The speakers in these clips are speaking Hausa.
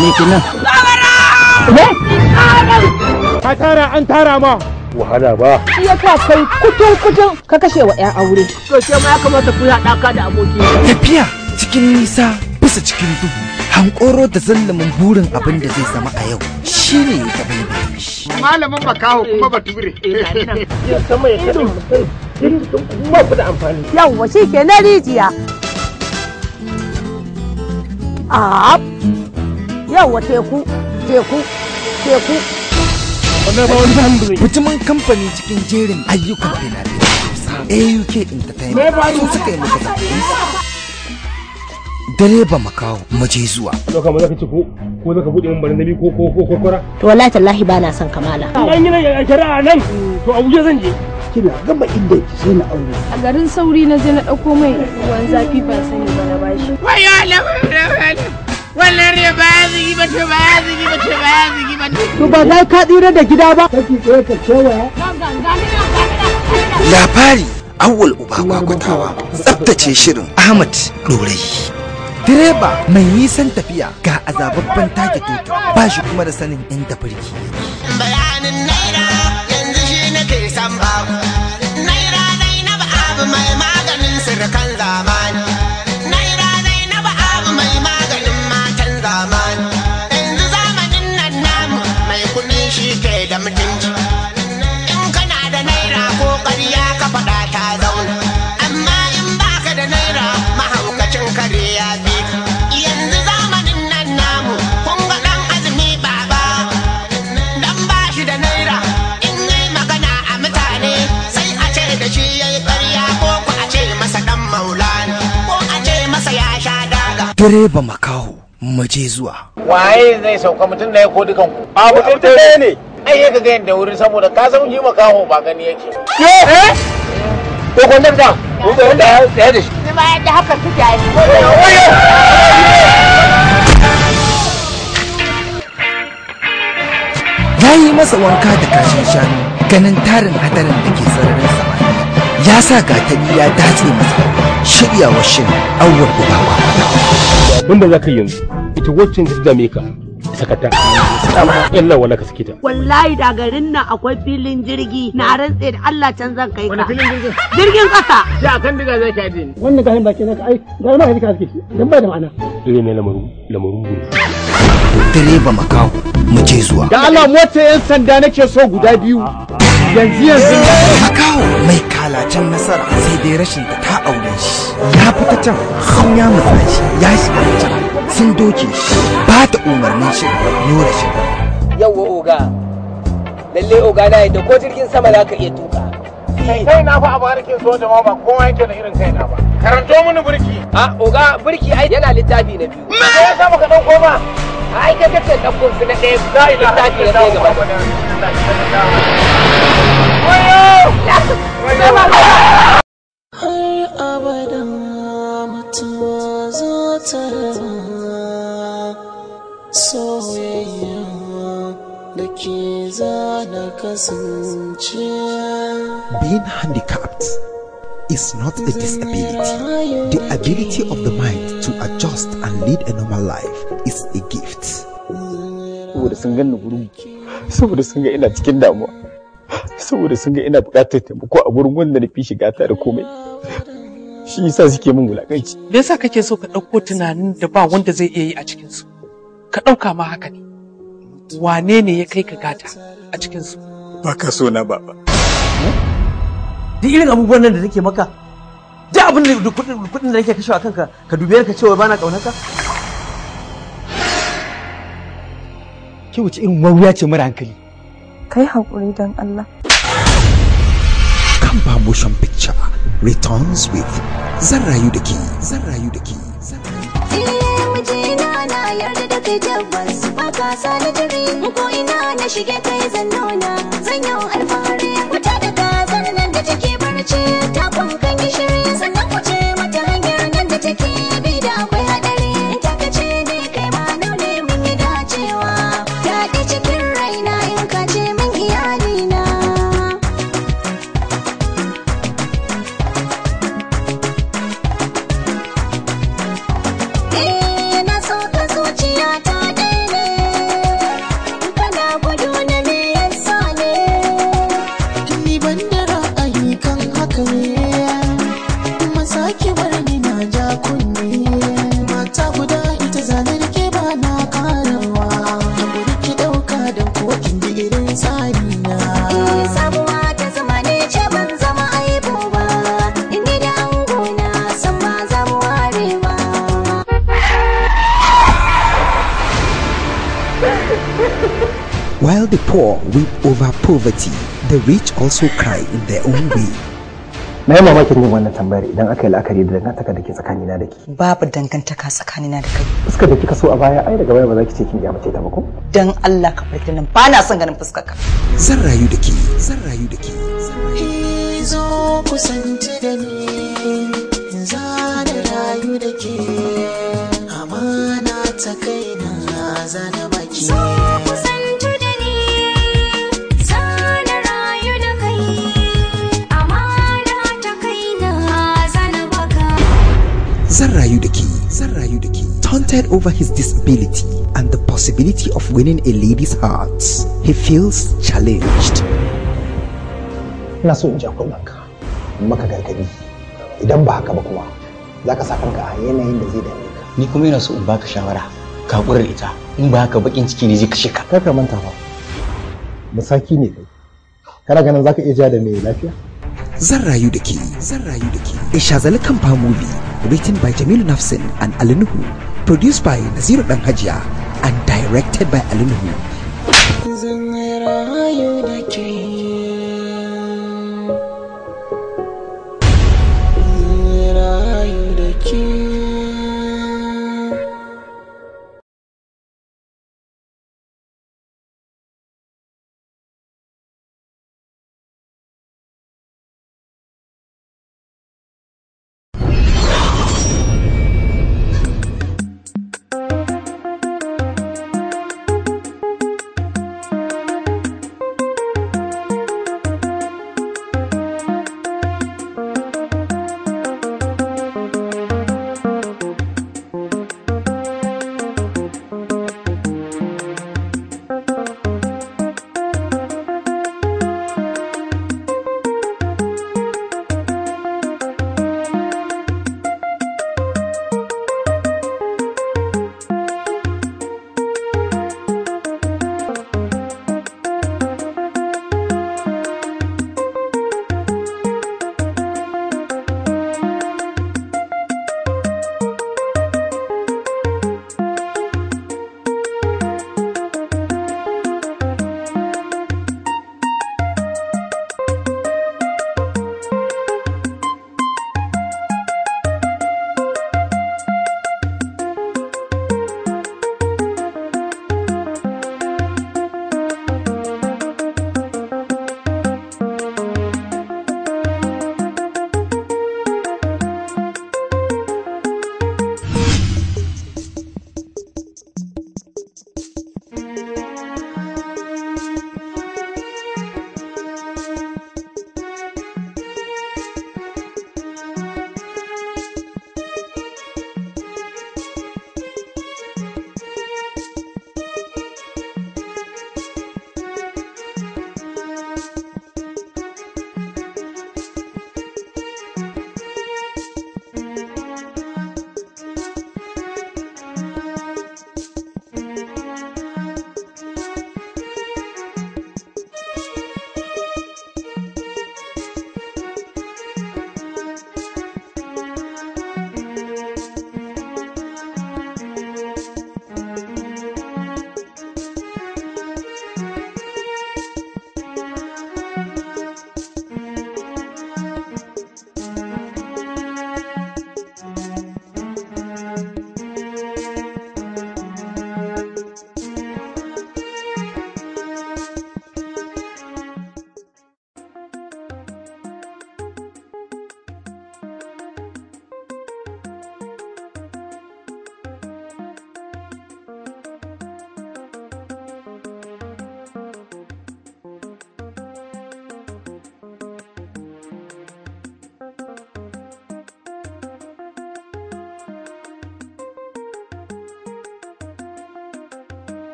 Me kenan? Ka tara an tara ma. Wahala ba. Shi ya sa kai kutun ka kashe wa 'yan aure. To ke ma ya kamata ku haɗa ka da aboki. Tafiya cikin nisa bisa cikin duhu. Hankoro da zallamin burin abin da zai zama a yau shine ya gaba da shi. Malamin makaho kuma bature. Ya sama ya kada mutum. Ba ku da amfani. Yawwa shi ke na rijiya. Yawwa teku. Mutumin kamfani cikin jerin ayyukan fina-finai AUK Entertainment su suka yi maka zaɓen direba makaho maje zuwa. Loka maza ka ci ko za ka buɗe min barandami ko kora. To wallahi tallahi ba na son kamala. An yi nan shari'a nan to Abuja zan je. Kina gama inda ki sai na aure. A garin sauri na je na ɗauko mai ruwan zafi ban sani ba na bashi. Wayo Allah wannan ne ba zigi ba ce. To ba za ka tsira da gida ba. Kake tsaye ka kewaya. Labari Awwal Uba Kwakwatawa tsaftace shirin Ahmad Ɗorayi. Direba mai nisan tafiya ga azababban take toto ba shi kuma da sanin inda birki. Bayanin naira yanzu shi nake san babu. Naira dai na ba abu mai maganin sirkan zamani. Naira dai na ba abu mai maganin matan zamani. Yanzu zamanin nan namu mai kuɗi shi ke da mutunci. In kana da naira ko ƙarya ka faɗa ta zauna. Amma in baka da naira mahaukacin kare ya bi. Yanzu zamanin nan namu kun ga ɗan azumi baba. Dan ba shi da naira in yi magana a mutane sai a ce da shi ya yi ƙarya ko ku a ce masa ɗan maulani ko a ce masa ya sha daga. Direba makaho maje zuwa. Waye zai sauka mutum da ya ko dukan ku? A mutum ɗaya ne. Ai ya ga gayin da wuri saboda ka san yi makaho ba gani yake. Ko kwandar da? Ko da wanda ya tsaya da shi. Ni ma yadda haka suke yi. Ya yi masa wanka da kashin shanu ganin tarin hadarin da ke sararin samaniya. Ya sa gatari ya datse masa shiryawar shirin Awwal Uba Kwakwatawa. Abinda za ka yanzu ita wacce ta dame ka sakata. Yalla wala ka sake ta. Wallahi da garin nan akwai filin jirgi na rantse da Allah can zan kai ka. Wani filin jirgin? Jirgin ƙasa. Da kan diga zai ka je ni. Wannan garin baki naka ai garin ma ka sake shi dan ba da ma'ana. Dire ne lamarin buru. Direba makaho maje zuwa. Da Allah mota yan sanda nake so guda biyu. Yanzu. Makaho mai kalacen nasara sai dai rashin ta aure shi. Ya fita can sun ya mutsa shi ya shiga can sun doke shi ba ta umarnin shi nura shi. Yawwa oga. Lalle oga na yadda ko jirgin sama za ka iya tuka. Kai na fa a barikin soja ma ba kowa yake da irin kai na ba. Karanto mini burki. A oga burki ai yana littafi na biyu. Me ya sa maka dauko ba? Ai kai kace dauko su na ɗaya littafi na ɗaya gaba. Har abada mutuwa za ta raba soyayya da ke zana kasance. Being handicapped is not a disability. The ability of the mind to adjust and lead a normal life is a gift. Saboda sun ganni gurin, saboda sun ga ina cikin damuwa, saboda sun ga ina buƙatar taimako a gurin wanda na fi shiga ta da komai. Shi yasa suke min wulakanci. Me yasa kake so ka ɗauko tunanin da ba wanda zai iya yi a cikin su? Ka ɗauka ma haka ne. Wane ne ya kai ka gata a cikin su? Ba ka so na baba. Duk irin abubuwan nan da nake maka, duk abin da kuɗin da nake kashewa kanka, ka dube ka cewa bana ƙaunarka. Ki wuce irin wawuya ce mara hankali. Kai haƙuri don Allah. Kamba Motion Picture returns with Zarrayu da ke. Mijina na yarda da kai tabbas ba ka sani jiri ko ina na shige kai zan nuna zan yi alfahari wata da kazar nan da take barci ta kan gishiri sannan wuce mata hanyar nan da take bi da akwai hadari ta kace ne kai ma nune mun yi dacewa daɗi cikin raina in ka ce min iyalina. Na so ka zuciya ta daina the poor weep over poverty, the rich also cry in their own way. Na yi mamakin yin wannan tambayar idan aka yi la'akari da dangantaka da ke tsakanina da ke. Babu dangantaka tsakanina da kai. Fuskar da kika so a baya ai daga baya ba za ki ce kin mace ta ba ko? Dan Allah ka farki nan ba na son ganin fuskar ka. Zan rayu da ke, zan rayu da ke. Zo kusanci da ni, za da rayu da ke, amana ta kaina za na baki. Zo kusanci da ni, za na rayu da kai, amana ta kaina za na baka. Zan rayu da ke, zan rayu da ke. Taunted over his disability and the possibility of winning a lady's heart, he feels challenged. Ina so in ja kullunka, in maka gargadi. Idan ba haka ba kuma, za ka sa kanka a yanayin da zai dame ka. Ni kuma ina so in baka shawara, ka hakura da ita. In ba haka bakin ciki ne zai kashe ka. Kar ka manta ba. Musaki ne kai. Kana ganin zaka iya ja da mai lafiya? Zan rayu da ke, zan rayu da ke. A Shazali Kampa movie written by Jamilu Nafsin and Ali Nuhu, produced by Naziru Dan Hajiya and directed by Ali Nuhu. Zan rayu da ke.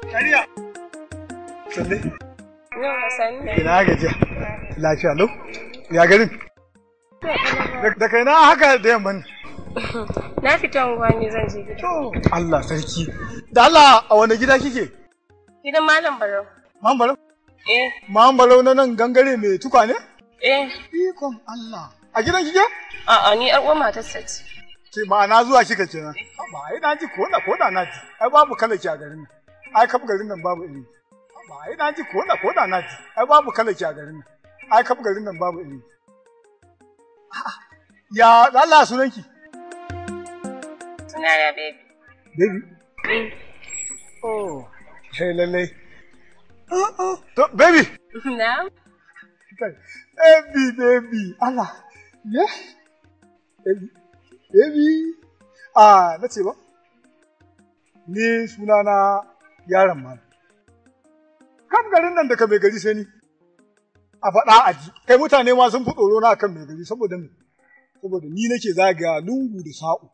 Shari'a. Sande. Ina gajiya. Lafiya lau. Ya garin? Da kai na haka da yamma ne. Na fita unguwa ne zan je gida. Allah sarki. Da Allah a wani gida kike? Gidan Malam Barau. Malam Barau? Eh. Malam Barau na nan gangare mai tuka ne? Eh. Ikon Allah. A gidan kike? A'a ni ƴar uwar matarsa ce. Ke ma'ana zuwa kika kenan. Ba ai na ji ko da na ji. Ai babu kalaki a garin nan. Ai kaf garin nan babu iri. Ba ai na ji ko da na ji. Ai babu kalaki a garin nan. Ai kaf garin nan babu iri. Ya Allah sunanki? Sunana baby. Baby? Oh, hey lalle. To baby. Na'am. Baby. Allah. Yeah. Baby. Na ce ba? Ni sunana yaron ma. Kam garin nan daga mai gari sai ni. A faɗa a ji. Kai mutane ma sun fi tsoro na kan mai gari saboda me? Saboda ni nake zagaya lungu da sa'u.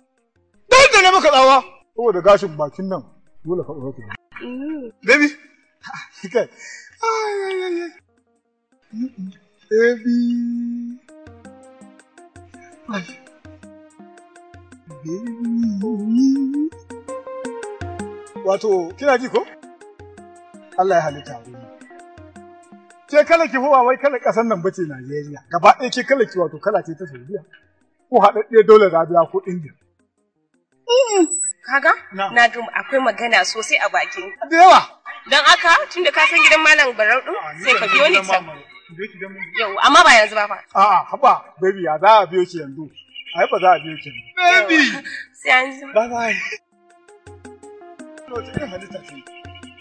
Don da na maka tsawa. Saboda gashin bakin nan dole ka ɗora ta. Baby. Kai. Baby. Wato, kina ji ko? Allah ya halitta mu. Ke kala ki fa wai kala ƙasar nan bace Najeriya. Gaba ɗaya ke kala ki wato kala ce ta Saudiya. Ko haɗaɗɗe dole Zabiya ko India. Kaga? Na ga akwai magana sosai a bakin. Da yawa. Don haka tunda ka san gidan Malam Barau din sai ka biyo ni can. Yau, amma ba yanzu ba fa. A'a, haba, baby ya za a biyo ki yanzu. Ai ba za a biyo ki yanzu. Baby. Sai an ji. Bye bye. To cikin halitta ce.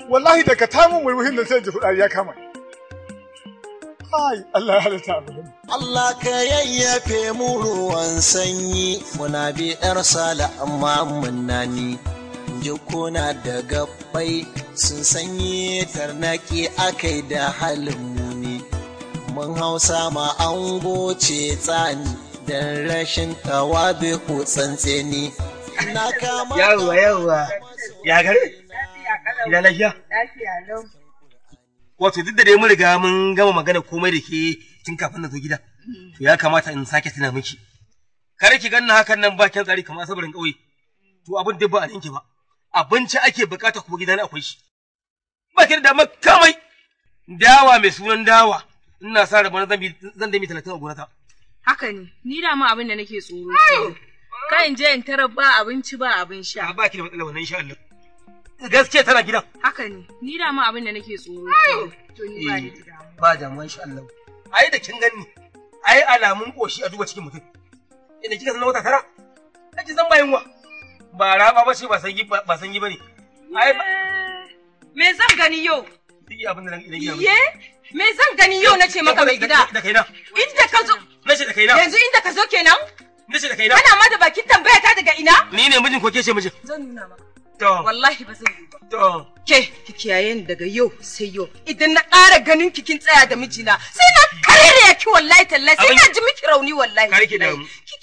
Wallahi daga tamun murmuhin nan sai ji fudari ya kama. Ai, Allah ya halitta abin. Allah ka yayyafe mu ruwan sanyi muna bi ɗar sala amma mun nani. Jikuna da gabbai sun sanyi tarnaki akai da halin muni. Mun hausa ma an goce tsani don rashin tawabe ko tsantseni. Na kama yawa ya gari ya lafiya lau. wato duk da dai mun riga mun gama magana komai da ke tun kafin na zo gida to ya kamata in sake tuna miki kare ki ganna hakan nan ba kyan tsari kamar asabarin kauye to abin da ba a ninki ba abinci ake bukata kuma gidan akwai shi ba ki da makamai dawa mai sunan dawa ina sa rabon zan da mi 30 a gonata haka ne ni da ma abin da nake tsoro kai in je in tarar ba abinci ba abin sha ba ki da matsala wannan insha Allah gaskiya tana gidan haka ne ni da ma abin da nake tsoro to ni ba ni da ba damuwa insha Allah ai da kin ganni ai alamun koshi a duba cikin mutum idan kika sanar wata tara kaji zan bayin wa ba raba ba ce ba san yi bane ai me zan gani yau duk abin da idan ya ye me zan gani yau nace maka mai gida da kaina inda ka zo nace da kaina yanzu inda ka zo kenan nace da kaina kana ma da bakin tambaya ta daga ina ni ne mijin ko ke ce mijin zan nuna maka to wallahi ba zan yi ba to ke ki kiyaye ni daga yau sai yau idan na ƙara ganin ki kin tsaya da mijina sai na karere ki wallahi tallahi sai na ji miki rauni wallahi ki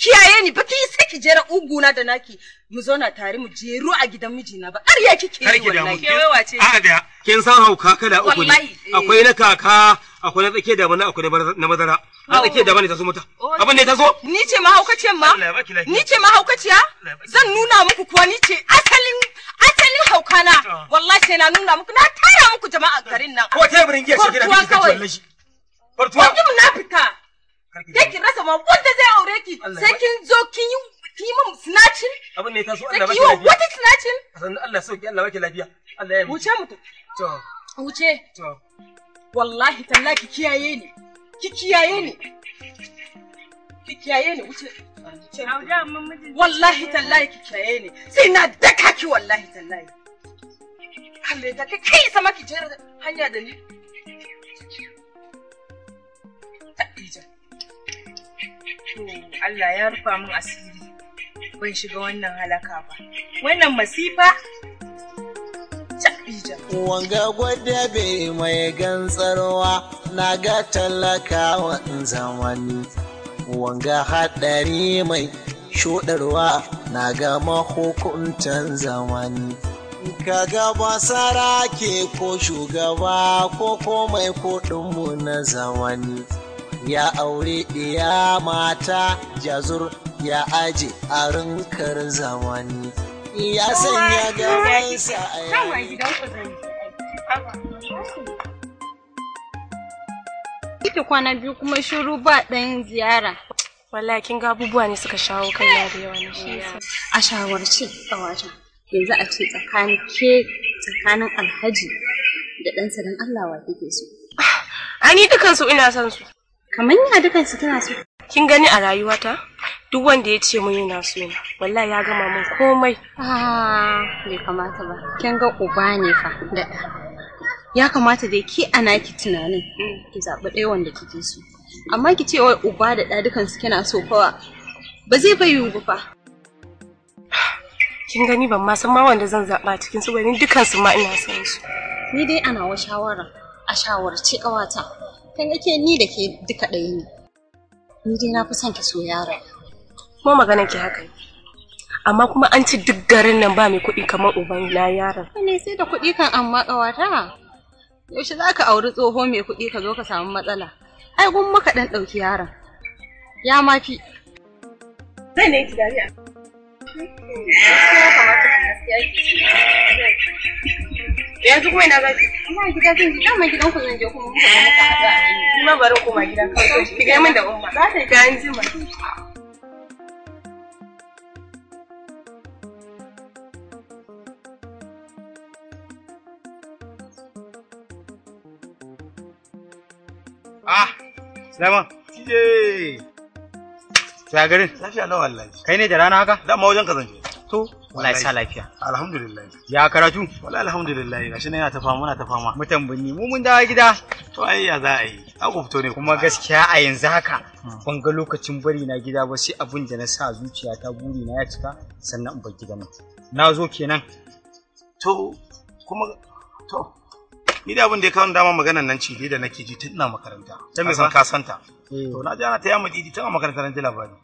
kiyaye ni ba ki sai ki jera uguna da naki mu zauna tare mu jeru a gidan mijina ba ƙarya kike yi wallahi ke wai wace a da kin san hauka kala uku ne akwai na kaka akwai na tsake da bana akwai na madara na tsake da bana ta so mata abin ne ta so ni ce mahaukaciyar ma ni ce mahaukaciya zan nuna muku kuwa ni ce asalin haukana wallahi sai na nuna muku na tara muku jama'a garin nan ko teburin giya ce gidan ki wallahi Fartuwa na fita ke ki rasa ma wanda zai aure ki sai kin zo kin yi min snatching abin ne ta so Allah baki lafiya wata snatching san Allah sauki Allah baki lafiya Allah ya wuce mutu to wuce to wallahi tallahi ki kiyaye ni wuce wallahi tallahi ki kiyaye ni sai na daka ki wallahi tallahi kalle da kai sama ki jera hanya da ni Allah ya rufa min asiri ban shiga wannan halaka ba wannan masifa wanga gwada bai mai gantsarwa na ga talakawa zamani wanga haɗari mai shuɗarwa na ga mahukuntan zamani kaga basara ke ko shugaba ko komai kuɗinmu na zamani ya aure ɗiya mata jazur ya aje a rinkar zamani ya sanya gabansa a Ita kwana biyu kuma shiru ba ɗayan ziyara. Wallahi kin ga abubuwa ne suka shawo kaina da yawa ne shi yasa. A shawarce kawata yanzu a ce tsakanin Alhaji da ɗansa dan Allah wa kike so? Ai ni dukan su ina son su. Kaman ya dukan su kina so? Kin gani a rayuwata duk wanda ya ce mun yana so ni wallahi ya gama mun komai. Bai kamata ba. Kin ga uba ne fa da ya kamata dai ki ana ki tunanin ki zaɓi ɗaya wanda kike so. Amma ki ce wai uba da ɗa dukan su kina so fa ba zai bayu ba fa. Kin gani ban ma san ma wanda zan zaɓa cikin su bane dukan su ma ina son su. Ni dai ana wa shawara a shawarce ƙawata. Kan yake ni da ke duka ɗaya ne. Ni dai na fi son ki so yaron. Kuma magana ki haka ne. Amma kuma an ci duk garin nan ba mai kuɗi kamar uban na yaron. Ne sai da kuɗi kan amma ƙawata. Yaushe za ka auri tsoho mai kuɗi ka zo ka samu matsala. Ai gun maka ɗan ɗauki yaron. Ya ma fi. Zai ne ki dariya. Yanzu kuma ina zaki? Ina gida zan ji dama gidan ku zan je kuma muka haɗu a nan. Ni ma bari koma gida kawai. Ki ga min da umma. Za ta yi kayan jima. Sulaiman. Kije. Ya garin? Lafiya lawa wallahi. Kai ne da rana haka? Da ma wajen ka zan je. To, wallahi sa lafiya. Alhamdulillah. Ya karatu? Wallahi alhamdulillah. Gashi ne yana ta fama muna ta fama. Mutan binni mu mun dawo gida. To ai ya za a yi. Aku fito ne kuma gaskiya a yanzu haka ban ga lokacin bari na gida ba sai abin da na sa zuciya ta buri na ya cika sannan in bar gidan nan. Na zo kenan. To kuma to ni da abin da ya kawo dama maganar nan ce da nake ji tun ina makaranta. Ta me san ka santa. To na ji ana ta yamma didi tun a makaranta nan ji labari.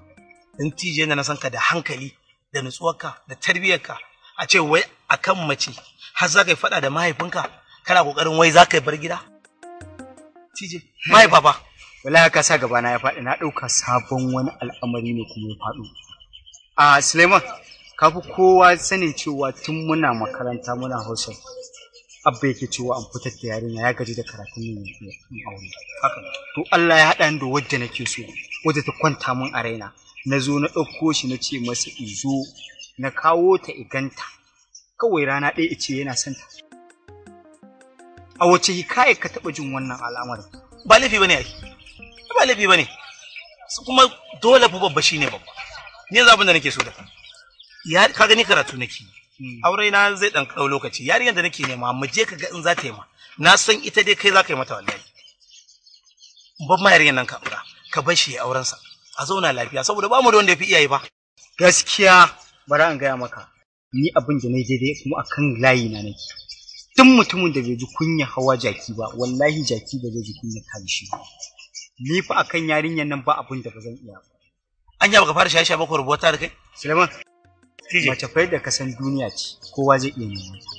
In tije na san ka da hankali da nutsuwarka da tarbiyyarka a ce wai akan mace har za ka yi faɗa da mahaifinka kana kokarin wai za ka bar gida. Tije mahaifa ba. Wallahi ka sa gaba na ya faɗi na ɗauka sabon wani al'amari ne kuma ya faɗo. A Suleiman ka fi kowa sanin cewa tun muna makaranta muna Hausa. Abba yake cewa an fitar da yarinya ya gaji da karatun nan ya aure. Haka. To Allah ya haɗa ni da wadda nake so, wadda ta kwanta min a raina. Na zo na ɗauko shi na ce masa izo na kawo ta iganta. Kawai rana ɗaya ice yana son ta. A wace hikaya ka taɓa jin wannan al'amarin? Ba laifi bane ai. Ba laifi bane. Kuma dole fa babba shine babba. Ni yanzu abin da nake so da ka. Ya ka gani karatu nake. Aure na zai dan kau lokaci. Yarinyar da nake nema mu je ka ga in za ta yi ma. Na san ita dai kai za ka yi mata wallahi. Ban ma yarinyar nan ka aura. Ka bar shi ya auren sa. A zauna lafiya saboda ba mu da wanda ya fi iyaye ba. Gaskiya bari an gaya maka. Ni abin da na daidai kuma akan layi na nake. Tun mutumin da bai ji kunya hawa jaki ba wallahi jaki ba zai ji kunya kashi ba. Ni fa akan yarinyar nan ba abin da ba zan iya ba. Anya baka fara shaye-shaye ba ko rubuta da kai? Suleiman. Mace fa da kasan duniya ce kowa zai iya neman ta.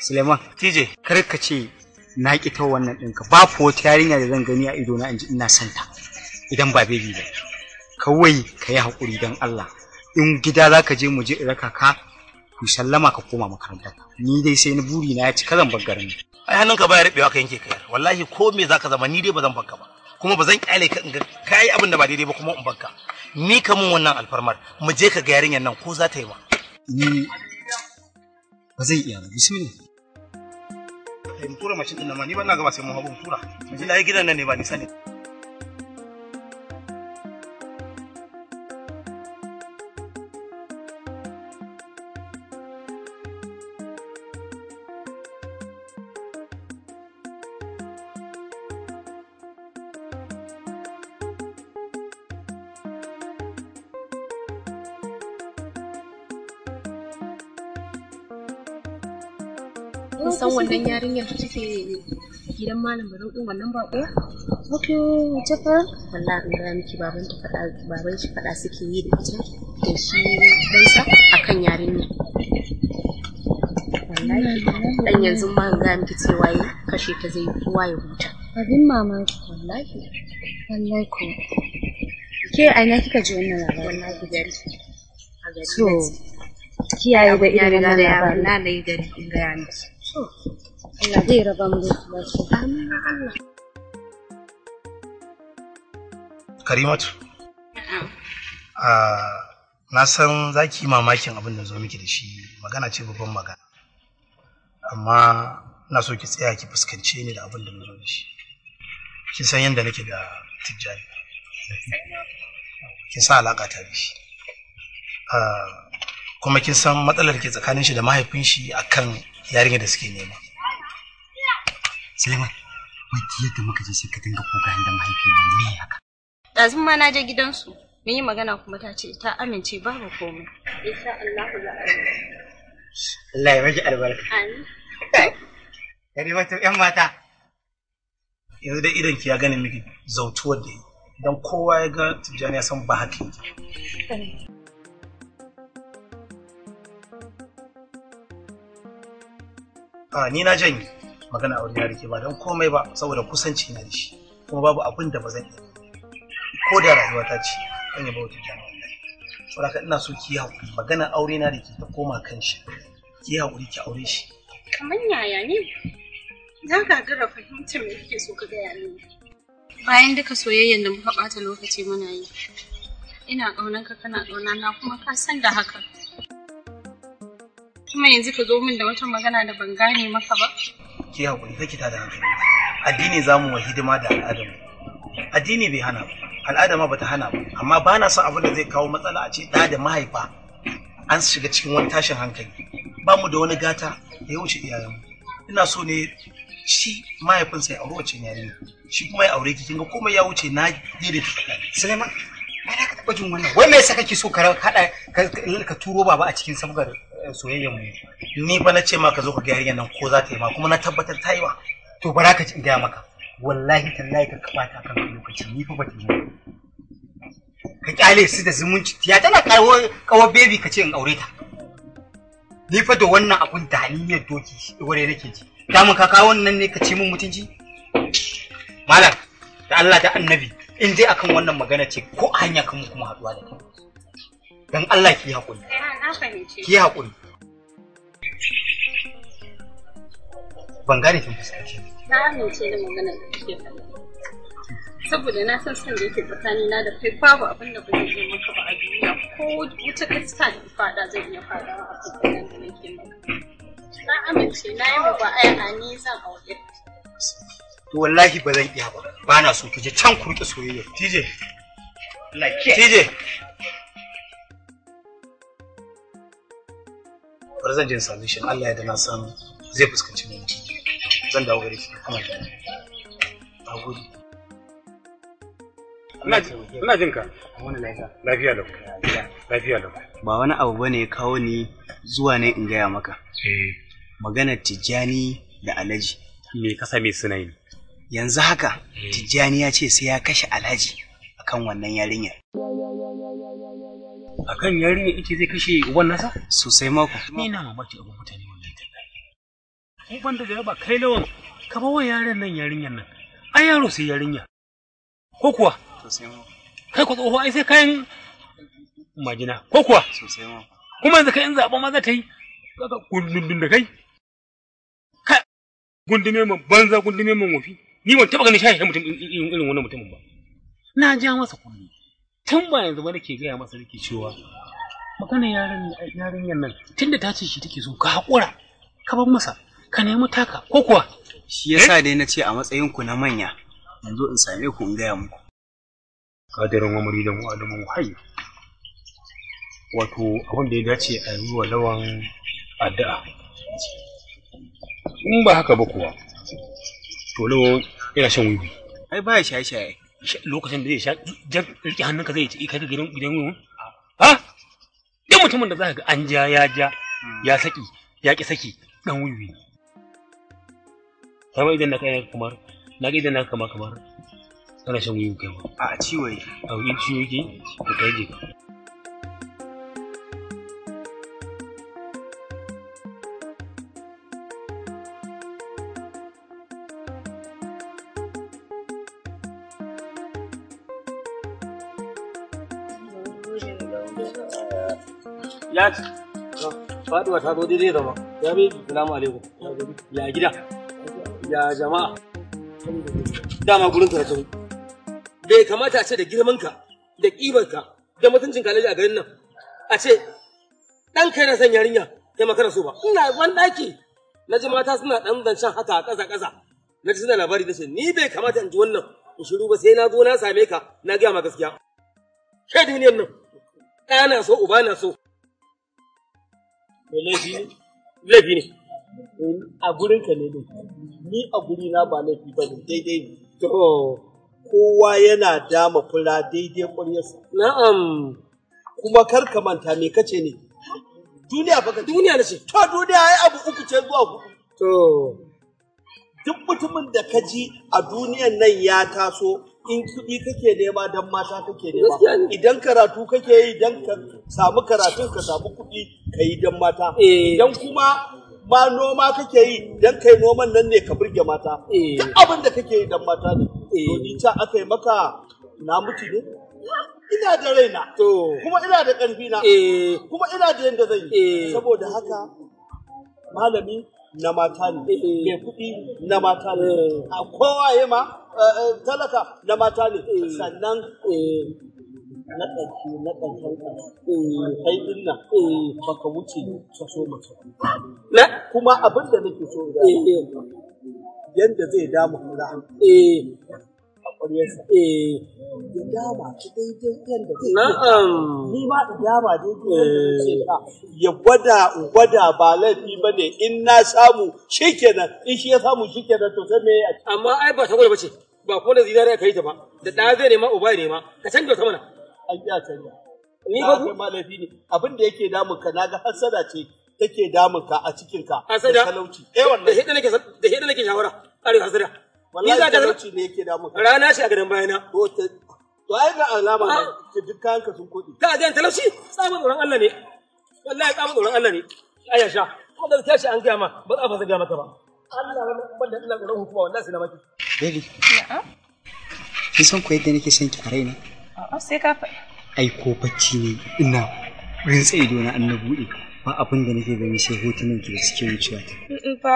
Suleiman. TJ. Kar ka ce na ki ta wannan ɗinka ba fa wata yarinya da zan gani a ido na inji ina son ta. Idan ba baby ba. Kawai ka yi haƙuri don Allah. In gida za ka je mu je raka ka ku sallama ka koma makaranta. Ni dai sai ni buri na ya ci kazan baggarin. Ai hannunka baya rubewa ka yanke kayar. Wallahi ko me zaka zama ni dai bazan banka ba. Kuma bazan kyale ka in ga kai abin da ba daidai ba kuma in banka. Ni ka mun wannan alfarmar mu je ka ga yarinyar nan ko za ta yi ma. Ni ba zai iya ba bismillah. Kai mu tura mashin din nan ma ni ba na ga ba sai mun hawo mu tura. Mu ji layi gidan nan ne ba ni sani. Kun san wannan yarinyar da take gidan malam Barau din wannan bako? Okay, wace fa? Wallahi in ga miki baban shi fada suke yi da ita da shi dansa akan yarinya. Wallahi dan yanzu ma in ga miki cewa yi kashe ta zai kowa ya huta. Abin mamaki wallahi. Wallahi ko. Ke aina kika ji wannan labarin? Wallahi gari. So kiyaye da irin wannan labarin. Na nayi gari in ga miki. Allah zai raba mu da su. Amin Allah. Karimatu. Na san za ki yi mamakin abin da zo miki da shi, magana ce babban magana. Amma ina so ki tsaya ki fuskance ni da abin da na zo da shi. Kin san yadda nake da Tijjani. Kin san alaƙa ta da shi. Kuma kin san matsalar ke tsakanin shi da mahaifin shi akan yarinya da suke nema. Suleiman, wai yadda muka je sai ka dinga kokarin da mahaifina ne haka. Ɗazun ma na je gidansu. Mun yi magana kuma ta ce ta amince babu komai. Insha Allah za a yi. Allah ya miki albarka. Amin. Yari mata ƴan mata. Yanzu da idan ki ya gane miki zautuwar da yi. Dan kowa ya ga Tijjani ya san ba haka yake. Ni na janye magana aure na rike ba dan komai ba saboda kusanci na da shi. Kuma babu abin da ba zan yi. Ko da rayuwa ta ce zan yi bauta Tijjani wallahi. Saboda ina so ki haƙuri magana aure na da ke ta koma kan shi. Ki haƙuri ki aure shi. Kamar yaya ne? Za ka gara fahimtar me kake so ka gaya mini. Bayan duka soyayyar da muka ɓata lokaci muna yi. Ina ƙaunanka kana ƙaunana kuma ka san da haka. Kuma yanzu ka zo min da wata magana da ban gane maka ba. Ki haƙuri kake tada hankali. Addini zamu wa hidima da al'adar. Addini bai hana ba. Al'ada ma bata hana ba. Amma ba na son abin da zai kawo matsala a ce da mahaifa an shiga cikin wani tashin hankali. Ba mu da wani gata da ya wuce iyayenmu. Ina so ne shi mahaifinsa ya aure wacce yarinya. Shi kuma ya aure ki kinga komai ya wuce na daidaita tsakani. Suleiman, ba na ka taɓa jin wannan. Wai me yasa kake so ka ka turo baba a cikin sabgar soyayyar mu? Ni fa na ce ma ka zo ka ga yarinyar nan ko za ta yi ma kuma na tabbatar ta yi ma. To bara ka in gaya maka. Wallahi tallahi ka kabata kan lokaci ni fa ba ta yi. Ka kyale su da zumunci ya tana kawo baby ka ce in aure ta. Ni fa da wannan abun da haliyar doki wure nake ji. Da mun ka kawo wannan ne ka ce mun mutunci? Malam, da Allah da Annabi, in dai akan wannan magana ce ko a hanya kan mu kuma haduwa da kai. Dan Allah ki hakuri. Na fahimce. Ki hakuri. Ban gane kin fuskace. Na amince da magana da kike faɗa. Saboda na san da yake tsakanina da kai babu abin da ba zai yi maka ba a duniya ko wuta kasta da fada zan iya fadawa a cikin da nake maka. Na amince na yi ba aya ni zan aure. To wallahi ba zan iya ba. Ba na so ki je can ku rike soyayya. TJ. TJ. Bar zan jin solution Allah ya da na san zai fuskanci mu. Zan dawo gare ki kuma. Nagode. Ina jin ka. Wani lafiya. Lafiya lau. Lafiya lau. Ba wani abu bane ya kawo ni zuwa ne in gaya maka. Maganar Tijjani da Alhaji. Me ka same su na yi? Yanzu haka Tijjani ya ce sai ya kashe Alhaji akan wannan yarinyar. Akan yarinyar ita zai kashe uban nasa? Sosai mako. Ni na mamaki abin mutane wannan tallafi. Ko banda da ba kai lawan ka bawa yaran nan yarinyar nan. Ai yaro sai yarinya. Ko kuwa? Sosai mako. Kai ko tsoho ai sai kayan majina. Ko kuwa? Sosai mako. Kuma yanzu kai in zaɓa ma za ta yi kaga gundun da kai. Gundume man banza gundume man wofi ni ban taba ganin shayi mutum irin wannan mutumin ba. Na ja masa kulli tun ba yanzu ba nake gaya masa nake cewa magana yarinyan nan tunda ta ce shi take so ka hakura ka bar masa ka nemi taka ko kuwa shi yasa dai nace a matsayin ku na manya yanzu in same ku in gaya muku kadirin umari da mu adamu hayy wato abin da ya dace a yi wa lawan addu'a in ba haka ba kuwa to lawan yana shan wiwi ai baya shaye-shaye lokacin da zai sha rike hannunka zai ci kai gidan wiwi ha duk mutumin da zaka ga an ja ya saki ya ki saki dan wiwi kai idan na kai kamar na ga idan na kamar kana shan wiwi kai ma a ciwo yake a wurin ciwo yake ko kai je Ya ci. Faduwa ta zo daidai zama. Ya bai salamu alaikum. Ya gida. Ya jama'a. Dama gurin ka na tafi. Bai kamata a ce da girman ka da ƙibarka da mutuncin kalaji a garin nan a ce ɗan kai na son yarinya kai makara so ba ina ban ɗaki na ji mata suna ɗan zancen haka a ƙasa na ji suna labari da ce ni bai kamata in ji wannan in shiru ba sai na zo na same ka na gaya ma gaskiya kai duniyar nan ɗaya na so uba na so laifi ne a gurin ka ne ni a guri na ba laifi ba ne daidai ne to kowa yana dama fura daidai ƙwaryarsa na'am kuma kar ka manta me kace ne duniya baka duniya na ce to duniya ai abu uku ce zuwa hudu to duk mutumin da ka ji a duniyan nan ya taso in kuɗi kake nema don mata kake nema idan karatu kake yi don ka samu karatun ka samu kuɗi ka yi don mata idan kuma ma noma kake yi don kai noman nan ne ka burge mata duk abin da kake yi don mata ne to ni ta aka yi maka na mutu ne ina da raina kuma ina da ƙarfi na kuma ina da yadda zan yi saboda haka malami na mata ne mai kuɗi na mata ne a kowa ya ma talaka na mata ne sannan na ƙarshe na ƙarshen kai din nan baka wuce ka so mace kuma abin da nake so yanda zai damu kura a ƙwaryarsa ya dama ta daidai yanda zai ni ma in dama daidai yanda zai ka ya gwada ba laifi ba ne in na samu shikenan in shi ya samu shikenan to sai me amma ai ba ta gwada bace ba ko da zinariya kai ta ba da ɗaya zai nema uba ya nema ka canja ta mana an iya canja ni ba kai ma laifi ne abin da yake damun ka naga hasada ce take damun ka a cikin ka hasada talauci wallahi da heda nake shawara ƙarin hasada wallahi talauci ne yake damun ka rana shi a garin bayana to ai ga alama ne duk kayan ka sun kodi ka ga talauci tsamin tsoron Allah ne wallahi tsamin tsoron Allah ne aya sha ko da tashi an gaya ma ba za fa ga maka ba Allah wanda Allah tsoron hukuma wallahi sai na maki baby kin san ko yadda nake son ki a raina a'a sai ka faɗi ai ko bacci ne ina rintsa ido na an na buɗe ba abin da nake gani sai hotunan ki da suke wucewa ta fa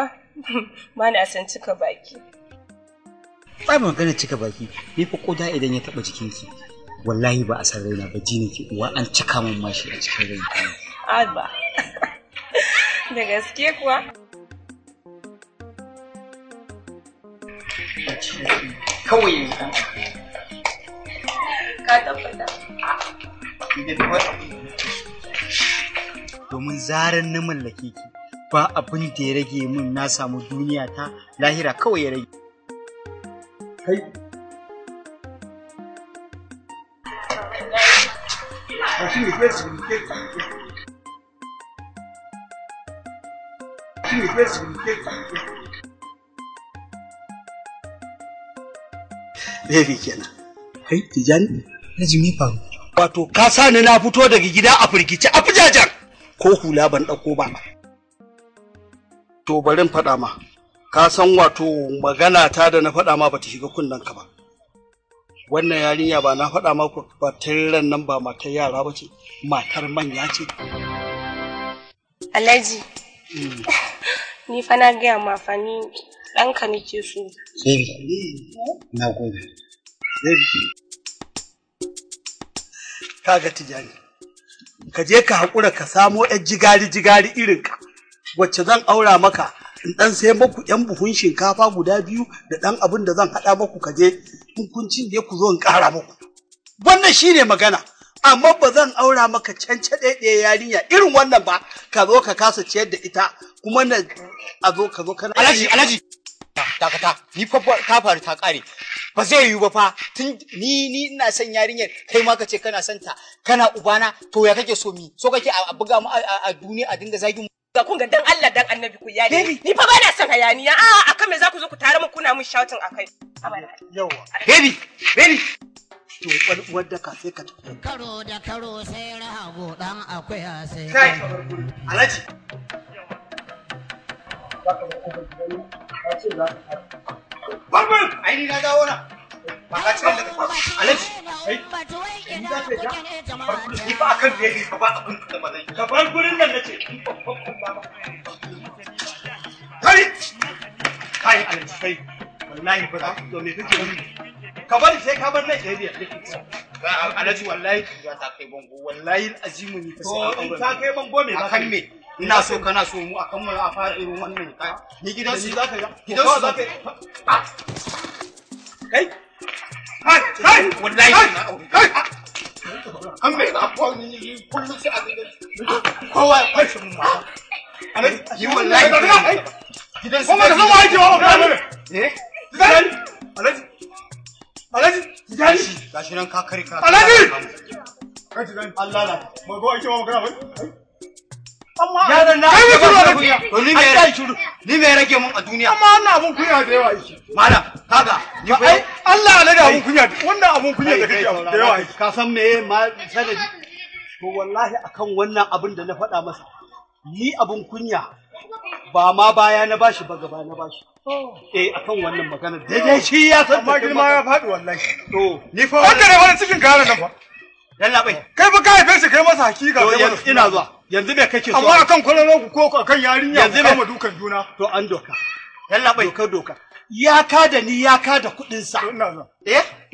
ba na san cika baki ba magana cika baki ni fa koda idan ya taba jikinki wallahi ba a san raina ba ji nake uwa an cika min mashi a cikin raina alba da gaske kuwa kawai ka tabbata domin zaran na mallake ki ba abin da ya rage min na samu duniya ta lahira kawai ya rage kai Baby kenan. Kai Tijani, na ji me faru. Wato ka sa ni na fito daga gida a firgice a fujajen ko hula ban dauko ba. To bari in faɗa ma. Ka san wato magana ta da na faɗa ma bata shiga kunnen ka ba. Wannan yarinya ba na faɗa ma ba tarran nan ba matar yara ba ce, matar manya ce. Alhaji. Ni fa na gaya ma fa ni ɗanka nake so. Na gode. Kaga Tijani, ka je ka haƙura ka samo ‘yan jigari-jigari irinka, wacce zan aura maka in ɗan sai maku ‘yan buhun shinkafa guda biyu da ɗan abin da zan haɗa maku ka je in kun cinye ku zo in ƙara maku. Wannan shi ne magana, amma ba zan aura maka cance ɗaya yarinya irin wannan ba, ka zo ka kasa ciyar da ita kuma na a zo ka zo kana. Alhaji, dakata, ni fa ta faru ta ƙare. Ba zai yiwu ba fa tun ni ina son yarinyar kai ma kace kana son ta kana ubana to ya kake so mi so kake a buga mu a duniya a dinga zagin mu ga kun ga dan Allah dan Annabi ku yari ni fa bana son hayaniya a akan me za ku zo ku tare mu kuna mun shouting akai yawa baby to wadda ka sai ka tafi karo da karo sai rahago dan akwai sai kai Alhaji Barbun, ai ni na dawo na. Ba ka cikin da ka Alhaji, kai. Ni za ka ja. Ni ba akan da yake ba abin da mazai. Ka bar gurin nan nace. Kai. Kai Alhaji kai. Wallahi ba za ku zo me kake yi. Ka bari sai ka bar nan area. Alhaji wallahi ka ta kai bango wallahi azimu ni fa sai to in ta kai bango me akan me ina so kana so mu akan mu a fara irin wannan ni gidan su zaka gidan su zaka kai kai wallahi kai an bai da ko ni kullu sai a gidan kowa ya kwashi mun ma Alhaji wallahi gidan su kuma da zama yake wa ba eh Alhaji gashi nan ka kare ka Alhaji Allah la mai go ake wa magana bai amma yaran na kai kunya to ni me rage mun a duniya amma wannan abun kunya da yawa yake malam kaga ni fa Allah ya rage abun kunya wannan abun kunya da kake da yawa yake ka san me ma sanadi to wallahi akan wannan abin da na faɗa masa ni abun kunya ba ma baya na bashi ba gaba na bashi akan wannan magana daidai shi ya san amma girma ya faɗi wallahi to ni fa haka ne wani cikin karan nan fa yalla bai kai fa ka haife shi kai masa hakika to ina zuwa yanzu me kake so amma akan kwallon ku ko akan yarinya ku kama dukan juna to an doka yalla bai doka ya ka da ni ya ka da kuɗin sa ina zuwa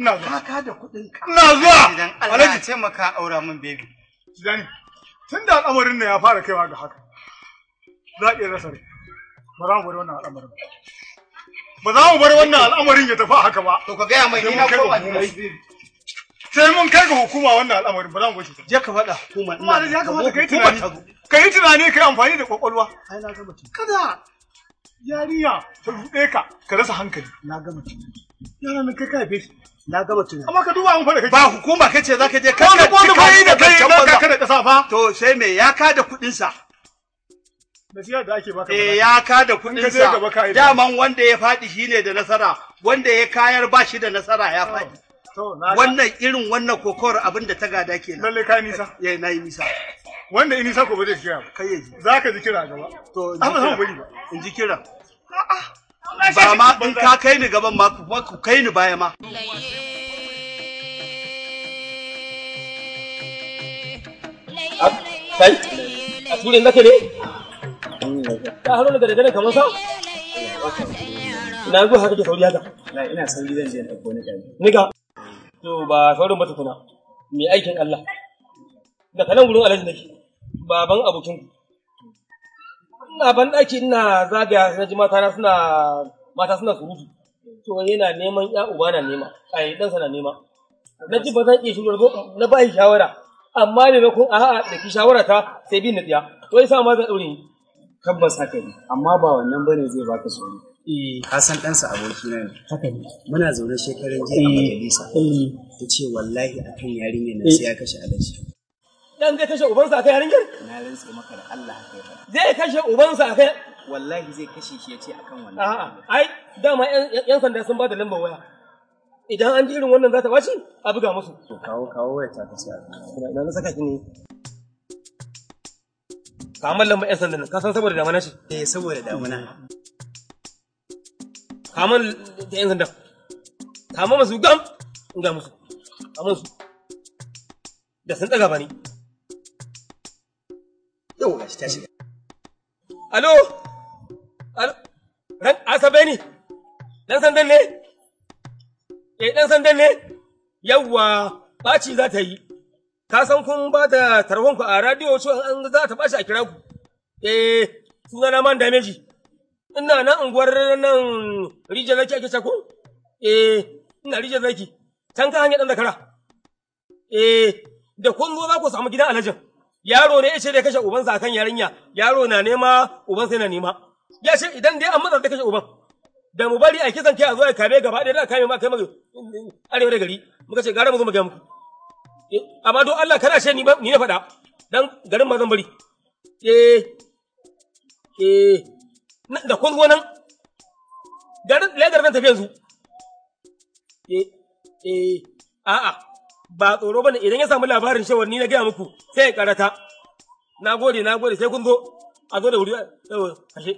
ina zuwa ka da kuɗin ka ina zuwa idan Allah ya taimaka aura min baby Zani tunda al'amarin nan ya fara kaiwa ga haka za ki rasa rai ba za mu bar wannan al'amarin ba za mu bar wannan al'amarin ya tafi haka ba to ka ga mai ina ko ba sai mun kai ga hukuma wannan al'amarin ba za mu bar shi je ka faɗa hukuma ina da ya kamata kai tunani kai amfani da kwakwalwa ai na gama tunani kada yarinya ta ruɗe ka rasa hankali na gama tunani yaran kai ka haife shi na gama tunani amma ka duba mun fa da kake ba hukuma kace zaka je ka kai da kai da ka da kasa fa to sai me ya ka da kuɗin sa nasiha da ake baka ya ka da kuɗin sa daman wanda ya faɗi shine da nasara wanda ya kayar ba shi da nasara ya faɗi wannan irin wannan kokowar abin da ta gada kenan lalle kai nisa na yi nisa wanda in nisa ko ba zai kira ba kai yaji zaka ji kira gaba to amma zan bari ba in ji kira ba ma in ka kai ni gaban ma ku kai ni baya ma kai a turin nake ne ka haro daga daga kamar sa ina zuwa haka ke sauri haka ina sauri zan je na dauko ni kai ni ga to ba saurin ba tukuna mai aikin Allah da kanan gurin alaji nake baban abokin ina ban daki ina zagaya na ji mata suna surutu to yana neman ya uba na nema ai dan sa na nema na ji ba zan iya shigo na ba shi shawara amma ne kun a'a da ki shawara ta sai bi na tsiya to yasa ma zan daure ni tabbas haka ne amma ba wannan bane zai baka tsoro ka san ɗansa abokina ne haka ne muna zaune shekaran jiya a majalisa ta ce wallahi akan yarinyar nan sai ya kashe alaji dan zai kashe ubansa akan yarinyar na rantse maka da Allah haka ya zai kashe ubansa akan wallahi zai kashe shi yace akan wannan a'a ai dama yan sanda sun ba da lambar waya idan an ji irin wannan za ta baci a buga musu to kawo waya ta kace ina na saka ki ne kamar lambar yan sanda ka san saboda damana ce saboda damana kamar da yan sanda kamar masu gam in ga musu kamar su da sun daga bani yau gashi ta shiga alo ran asabe ne dan sandan ne dan sandan ne yawwa baci za ta yi ka san kun ba da tarhon ku a radio cewa an za ta bashi a kira ku suna na man dameji ina nan unguwar nan rijiyar zaki ake cako ina rijiyar zaki can ka hanyar dan zakara da kun zo za ku samu gidan alhajin yaro ne ya ce da kashe ubansa akan yarinya yaro na nema ubansa yana nema ya ce idan dai an matsa da kashe uban da mu bari a kisan kai a zo a kame gaba ɗaya da kame ma kai maka arewa da gari muka ce gara mu zo mu ga muku amma don Allah kana ce ni na faɗa dan garin ma zan bari da kun zo nan garin legar nan tafi yanzu a'a ba tsoro bane idan ya samu labarin shawar ni na gaya muku sai ya karata na gode sai kun zo a zo da wuri kashe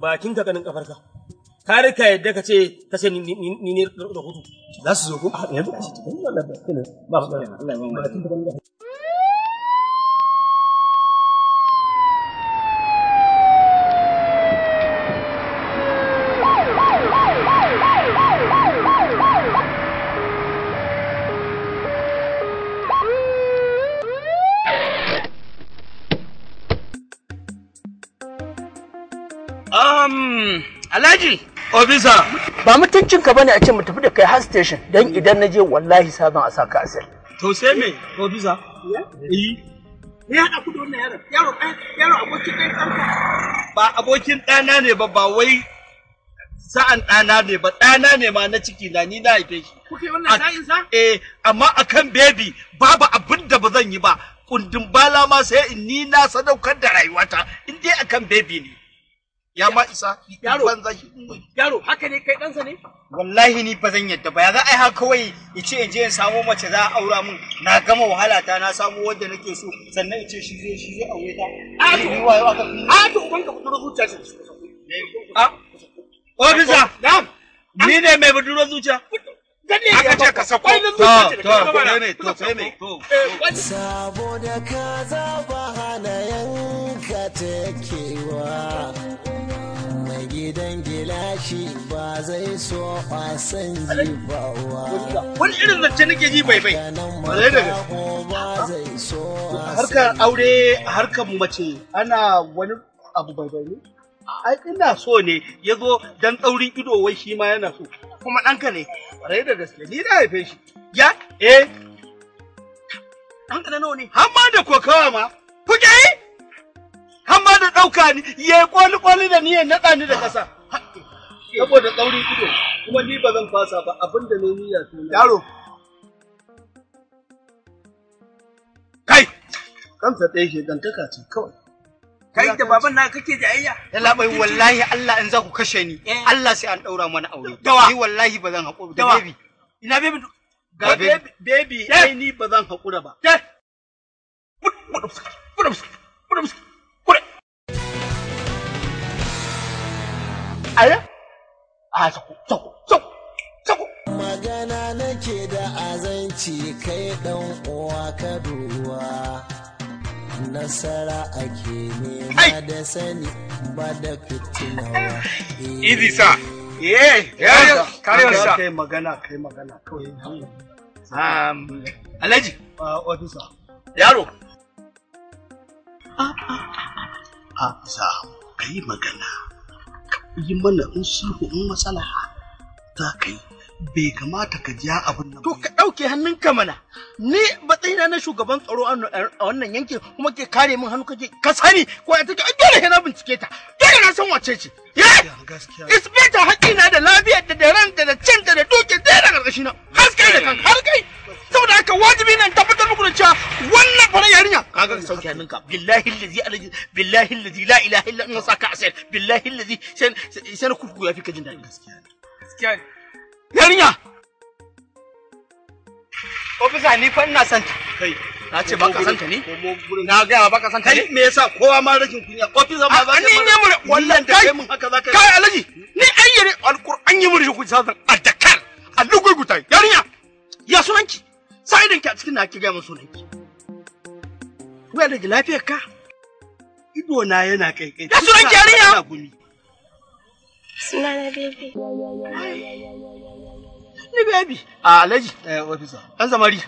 bakin ka ganin kafarka ka rika yadda ka ce ni ne da hutu za su zo ko yanzu kashi cikin Allah ba Allah ba Alhaji Obisa ba mutuncinka bane a ce mu tafi da kai har station dan idan na je wallahi sabon a saka asali. To sai me Obisa? Ne ya haɗa ku da wannan yaro abokin ɗanka. Ba abokin ɗana ne ba wai sa'an ɗana ne ba ɗana ne ma na ciki na ni na haife shi. Kuke wannan sa'in sa? Amma akan baby babu abin da ba zan yi ba. Kundin bala ma sai in ni na sadaukar da rayuwata in dai akan baby ne. Ya ma isa yaro haka ne kai ɗansa ne? Wallahi ni ba zan yadda ba ya za a yi haka kawai ya ce in je in samo mace za a aura min na gama wahala ta na samu wanda nake so sannan in ce shi zai aure ta. A to ubanka budurwar zuciya ce. Obisa, ni ne mai budurwar zuciya. Aka ce ka sako. To sai me. Saboda ka zaba hana yanka takewa. Mai gidan gilashi ba zai so wasan jibawa. Wani irin zance nake ji bai. Harkar aure, harkar mace ana wani abu bai ne? Ai ina so ne ya zo dan tsaurin ido wai shi ma yana so. Kuma ɗanka ne, ƙwarai da gaske, ni na haife shi. Ya? Ɗanka na nawa ne? Hamma da kokawa ma, kuke yi? Hamma da ɗauka ni, ya yi ƙwali-ƙwali da ni ya naɗa ni da ƙasa. Saboda tsaurin ido, kuma ni ba zan fasa ba abin da ne niyya tuna. Yaro. Kai! Kansa ɗaya shegantaka ce kawai. Kai da baban na kake jayayya? Yalla bai wallahi Allah in za ku kashe ni Allah sai an daura mana aure. Ni wallahi ba zan haƙura da baby. Ina baby? Ga baby ai ni ba zan haƙura ba. Aya? A sako. Magana nake da azanci kai dan uwa ka duwa. Nasara ake nema da sani ba da fitinawa. Easy sir. Kai magana kawai. Alhaji. Officer. Yaro. Sa kai magana. Yi mana in sulhu in maslaha. Za ka yi. Bai kamata ka ja abin nan. To ka ɗauke hannunka mana. Ni matsayina na shugaban tsaro a wannan yankin kuma ke kare min hannu kake ka sani ko ya take dole na bincike ta. Dole na san wace ce. Gaskiya. Isbeta haƙina da lafiyar da ranta da cinta da duke da gargashi na. Haskai da kanka har kai. Saboda haka wajibi nan tabbatar muku da cewa wannan fara yarinya kaga sauke hannunka billahi allazi la ilaha illa in saka asir billahi allazi sai na kurku ya fi ka jin daɗi gaskiya. Yarinya! Ofisa ni fa ina son ta. Kai, Na ce baka santa ne? Na ga baka santa ne? Me yasa kowa ma rashin kunya? Ofisa ma za ka ni ne mu wannan da kai mun haka za ka. Kai Alhaji, ni ayyare alquran yi mu rashin kunya zan addakar. Alluguguta. Yarinya. Ya sunanki? Sai idan ki a cikin na ki ga mun sunanki. Wai da lafiyar ka? Ido na yana kaikai. Ya sunanki yarinya? Sunana baby. Ni baby. Alhaji, officer. An zamari.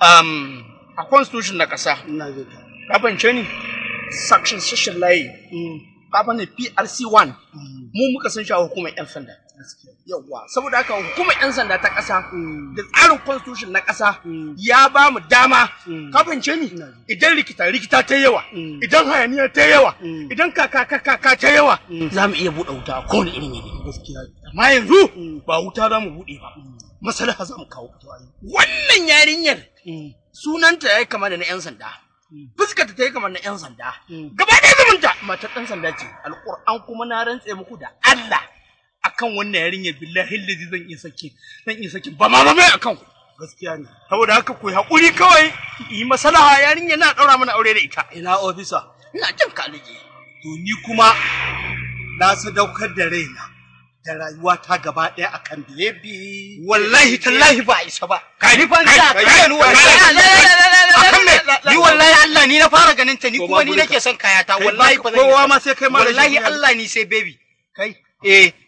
A constitution na kasa. Ka bance ni section session layi. Ka bane PRC1. Mu muka san shi a hukumar yan sanda. Yawwa, saboda haka hukumar yan sanda ta kasa da tsarin constitution na kasa ya ba mu dama. Ka bance ni idan rikita ta yawa, idan hayaniya ta yawa, idan kaka ta yawa, za mu iya buɗe wuta a kowane irin yanayi. Amma yanzu ba wuta za mu buɗe ba. Maslaha za mu kawo. Wannan yarinyar sunanta ya yi kama da na 'yan sanda. Fuskarta ta yi kama na 'yan sanda. Gaba ɗaya zumunta matar ɗan sanda ce. Alƙur'an kuma na rantse muku da Allah akan wannan yarinyar billahi lazi zan iya sake ba ma mai akan ku. Gaskiya ne. Saboda haka ku haƙuri kawai yi maslaha yarinyar na ɗaura mana aure da ita. Ina ofisa. Ina jin ka Alhaji. To ni kuma na sadaukar da raina. Da rayuwa ta gaba ɗaya akan baby. Wallahi tallahi ba isa ba. Ni fa ni wallahi Allah ni na fara ganin ta ni kuma ni nake son kayata wallahi ba zan kowa ma sai kai ma wallahi Allah ni sai baby. Kai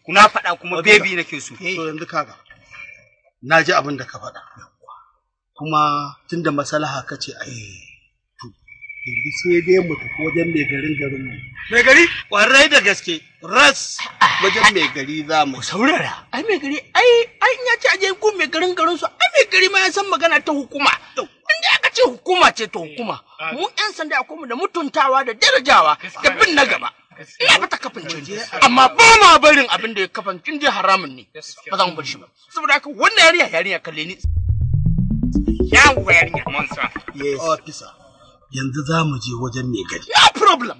kuna faɗa kuma baby nake so. To yanzu kaga. Na ji abin da ka faɗa. Kuma tunda maslaha kace ai to yanzu sai dai mu tafi wajen mai garin mu. Mai gari? Kwarai da gaske, ras wajen mai gari za mu. Saurara, ai mai gari, ai in ya ce aje gun mai garin su, ai mai gari ma ya san magana ta hukuma. Inda aka ce hukuma ce ta hukuma, mu 'yan sanda akwai mu da mutuntawa da darajawa da bin na gaba. Ina ba ta kafance, amma ba ma barin abin da ya kafance in dai haramun ne, ba za mu bar shi ba. Saboda haka wannan yarinya kalle ni. Yawo yarinya, monsa. Yes, officer. Yanzu za mu je wajen mai gari. No problem.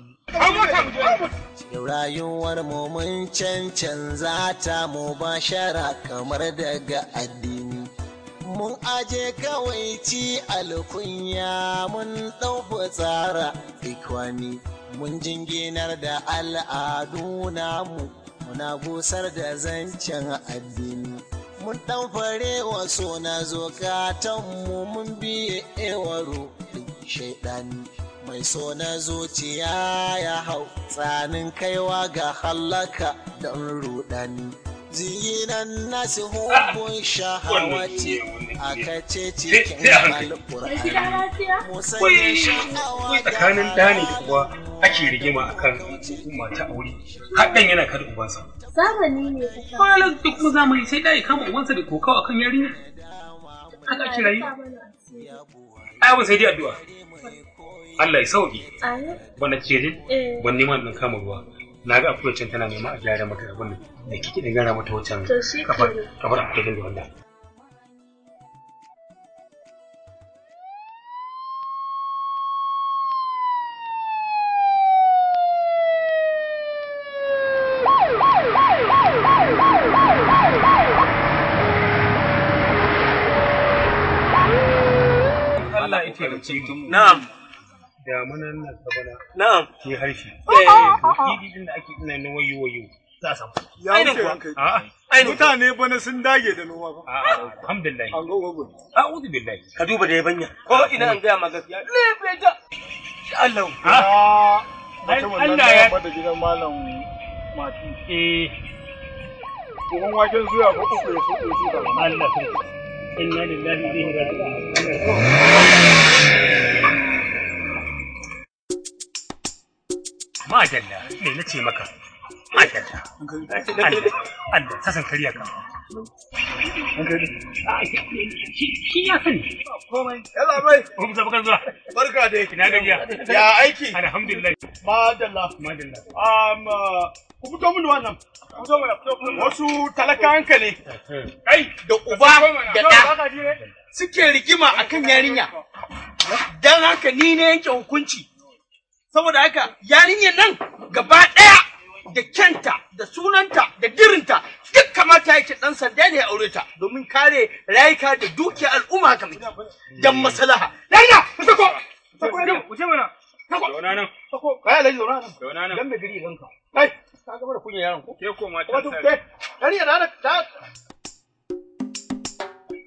Rayuwar mu mun cancanza ta mu bashara kamar daga addini. Mun aje kawai ci alkunya mun ɗau tsara ikwani. Mun jinginar da al'adu namu muna gusar da zancen addini. Mun ɗan fare waso na zokatanmu mun biye ewaro shaidani. Mai so na zuciya ya hau tsanin kaiwa ga hallaka don rudani. Ziyinan nasi hubun shahawati aka ce cikin alƙur'ani. Wai tsakanin dani da uwa ake rigima akan mata aure. Haɗin yana kada ubansa. Zamani ne ta Kwanan duk mu zamani sai dai kama ubansa da kokawa akan yarinya. Haka ake rayu. Ai abin sai dai addu'a. Allah ya sauki. Wannan ce dai? Ban neman ɗin kama ruwa. Na ga akwai can tana nema a gyara mata abin da kike da gara mata wancan kafar a cikin da wannan. Allah ya taimake mu. Na'am. Da munan nan sabana. Na'am. Ke harshe. Idin da ake ina na wayo. Za a samu. Ya wuce ranka. Mutane bana sun dage da noma ba. Alhamdulillah. An ga gogo. A'udhu billahi. Ka duba da yabanya. Ko ina an gaya ma gaskiya. Lefe ta. Allah. Allah ya bada gidan malam Mati. Buhun waken zuwa ko uku ya so da Allah sai. Inna lillahi wa inna ilaihi raji'un. Madalla, me nace maka? Madalla. Allah, ta san kariya ka. Shi ya sani. Komai. Yalla bai. Ko bisa baka zuwa. Barka dai. Ina gajiya. Ya aiki. Alhamdulillah. Madalla. Madalla. Ku fito mun wannan. Wasu talakanka ne. Kai da uba da ɗa suke rigima akan yarinya. Dan haka ni ne yanke hukunci. Saboda haka yarinyar nan gaba ɗaya da kyanta da sunanta da dirinta duk kamata yake ɗan sanda ne ya aure ta domin kare rayuka da dukiyar al'umma haka mai dan maslaha. Laila, sako! Sako ne, wuce mana. Sako. Zauna nan. Sako. Kai Alhaji zauna nan. Zauna nan. Dan me gari ranka. Kai, ka ga mara kunya yaron ko? Ke ko mata sai. Kai, yarinya da ta.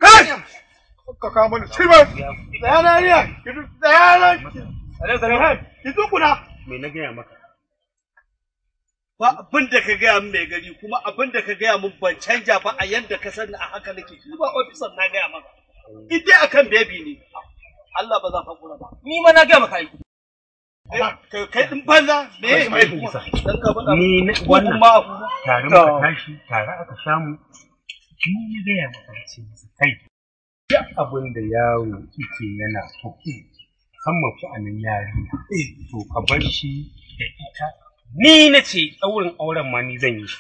Kai! Ka kawo mana cibar. Tsayana riya. Tsayana. Alhaji Salih. Ki tukuna. Me na gaya maka? Ba abin da ka gaya min mai gari kuma abin da ka gaya min ban canja ba a yanda ka sani a haka nake. Ni ba ofisan na gaya maka. In dai akan baby ne. Allah ba za ka kula ba. Ni ma na gaya maka aiki. Kai din banza me ne mai isa. Ni wannan tare muka tashi tare aka samu. Ni ne gaya maka ce kai. Duk abin da yaro yake yana so. Musamman sha'anin yari to ka bar shi da ita ni na ce ɗaurin auren ma ni zan yi shi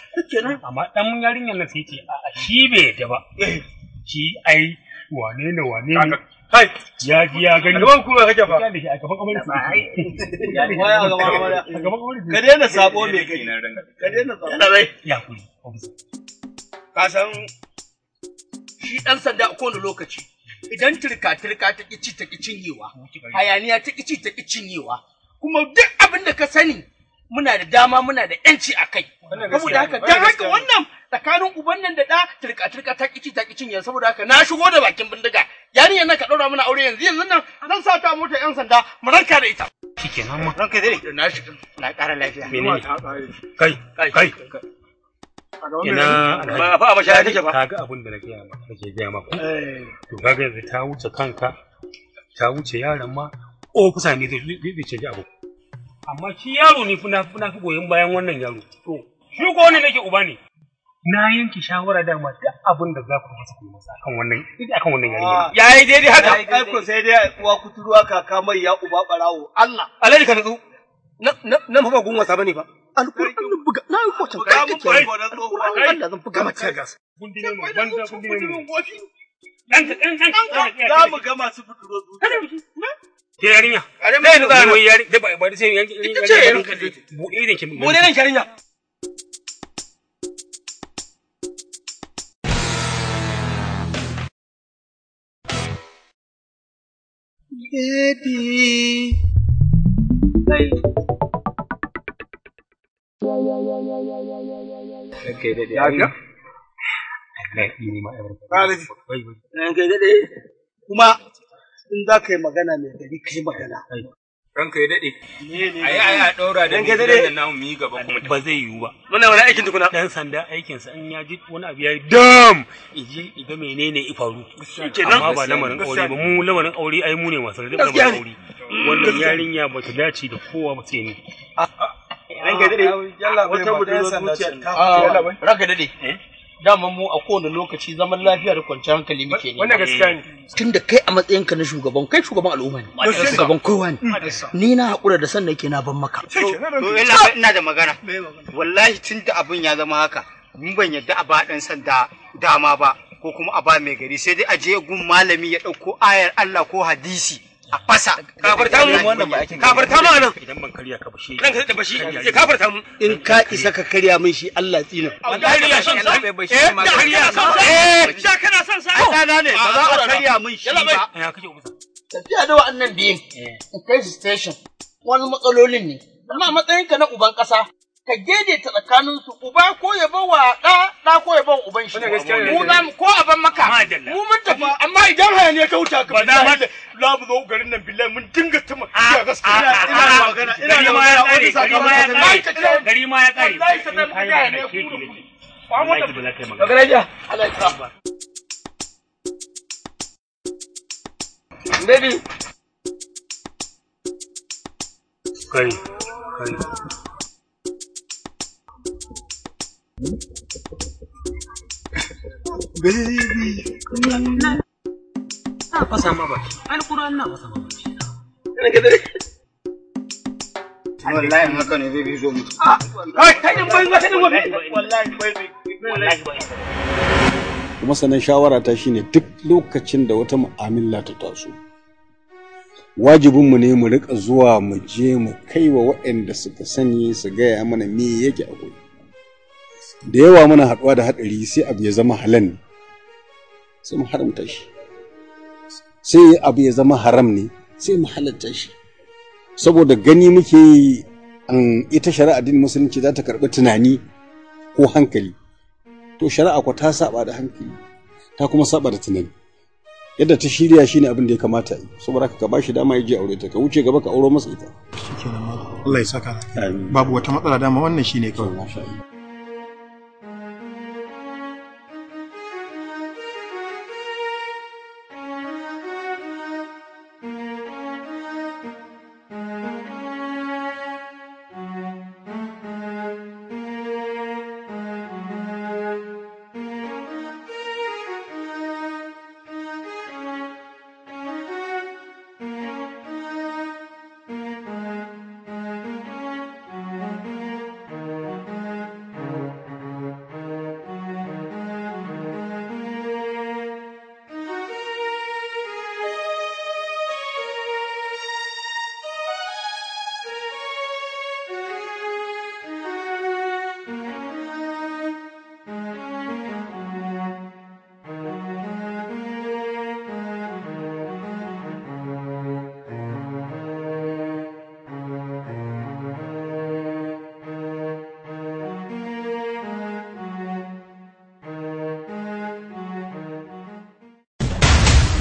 amma ɗan yarinyar nan sai ce a shi bai yadda ba shi ai wane ne kai ya ji ya gani gaban kuma kake fa ya da shi a gaban amarci ka daina sabo mai kai ka daina sabo ya kuri ka san shi ɗan sanda a kowane lokaci idan turka-turka ta ƙi ta ƙi cinyewa, hayaniya ta ƙi ta ƙi cinyewa, kuma duk abin da ka sani muna da dama muna da ‘yanci a kai. Saboda haka, don haka wannan tsakanin uban nan da ɗa turka-turka ta ƙi ta ƙi cinyewa, saboda haka na shigo da bakin bindiga. Yarinyar nan ka ɗaura mana aure yanzu nan zan sa ta mota ‘yan sanda mu ranka da ita. Shikenan ma. Ranka dai na shiga na ƙara lafiya. Menene? Kai. Ina ba fa mashaya take ba. Kaga abin da nake gaya maka. To kaga yanzu ta wuce kanka, ta wuce yaron ma, ofisa ne zai canja abu amma shi yaro ne na fi goyon bayan wannan yaro to shi ko wani nake uba ne na yanke shawara da ma duk abin da za ku masa ku masa akan wannan yarinya yayi daidai haka ai ko sai dai uwa kuturuwa kaka mai ya uba barawo Allah alai ka nutsu nan fa ba gun wasa bane ba alƙur'an buga na yi kocin kai kake Allah zan buga maka gas gundine mu banda gundine mu za mu ga masu fituro ke yarinya dai da wai yari da ba sai yarinya bude idan ki bude nan yarinya baby Okay, dai ya kuma in za ka yi magana mai gari ka yi magana. Ranka ya daɗe. Ai a ɗaura da da namu mu yi gaba kuma ba zai yiwu ba. Muna wani aikin tukuna. Dan sanda aikinsa in ya ji wani abu ya yi dam iga menene ya faru. Amma ba lamarin aure ba mu lamarin aure ai mu ne masu lamarin aure. Wannan yarinya ba ta dace da kowa ba sai ni. Ranka ya daɗe. Wata budurwar zuciya ta. Ranka ya daɗe. Dama mu a kowane lokaci zaman lafiya da kwanciyar hankali muke ne. Wannan gaskiya ne. Tunda kai a matsayinka na shugaban al'umma ne. Shugaban kowa ne. Ni na haƙura da sannan ke na ban maka. To ina da magana. Wallahi tunda abin ya zama haka, mun ban yadda a ba ɗan sanda dama ba ko kuma a ba mai gari sai dai a je gun malami ya ɗauko ayar Allah ko hadisi. A fasa kafarta mu wannan ba ake kafarta mu anan idan ban karya ka bashi ranka da bashi sai kafarta mu in ka isa ka karya min shi Allah tsina karya son sa karya son sa sha kana son sa dana ne ba za a karya min shi ba ya kake ubusa tafiya da wa'annan biyin in kai su station wani matsalolin ne amma matsayinka na uban kasa ka daidaita tsakanin su uba ko ya bawa da ko ya bawa uban shi mu za mu ko aban maka mu mun tafi amma idan hayaniya ta wuce ka ba da la mu zo garin nan billahi mun dinga tuma ya gaskiya ina magana wani sakamako gari ma ya kare wallahi sanan ya ne ku ba mu da magana ja Allah ya tsaba baby kai baby na fasa ma ba alquran na fasa ma ba wallahi haka ne baby zo mu kai din bai ba din wallahi wallahi kuma sanan shawara ta shine duk lokacin da wata mu'amala ta taso wajibinmu ne mu rika zuwa mu je mu kaiwa waɗanda suka sani su gaya mana me yake akwai da yawa muna haɗuwa da haɗari sai abu ya zama halal ne sai mu haramta shi sai abu ya zama haram ne sai mu halatta shi saboda gani muke ita shari'a addinin musulunci za ta karɓi tunani ko hankali to shari'a ko ta saba da hankali ta kuma saba da tunani yadda ta shirya shi ne abin da ya kamata yi saboda ka ba shi dama ya je aure ta ka wuce gaba ka auro masa ita shikenan ma Allah ya saka babu wata matsala dama wannan shine kawai masha Allah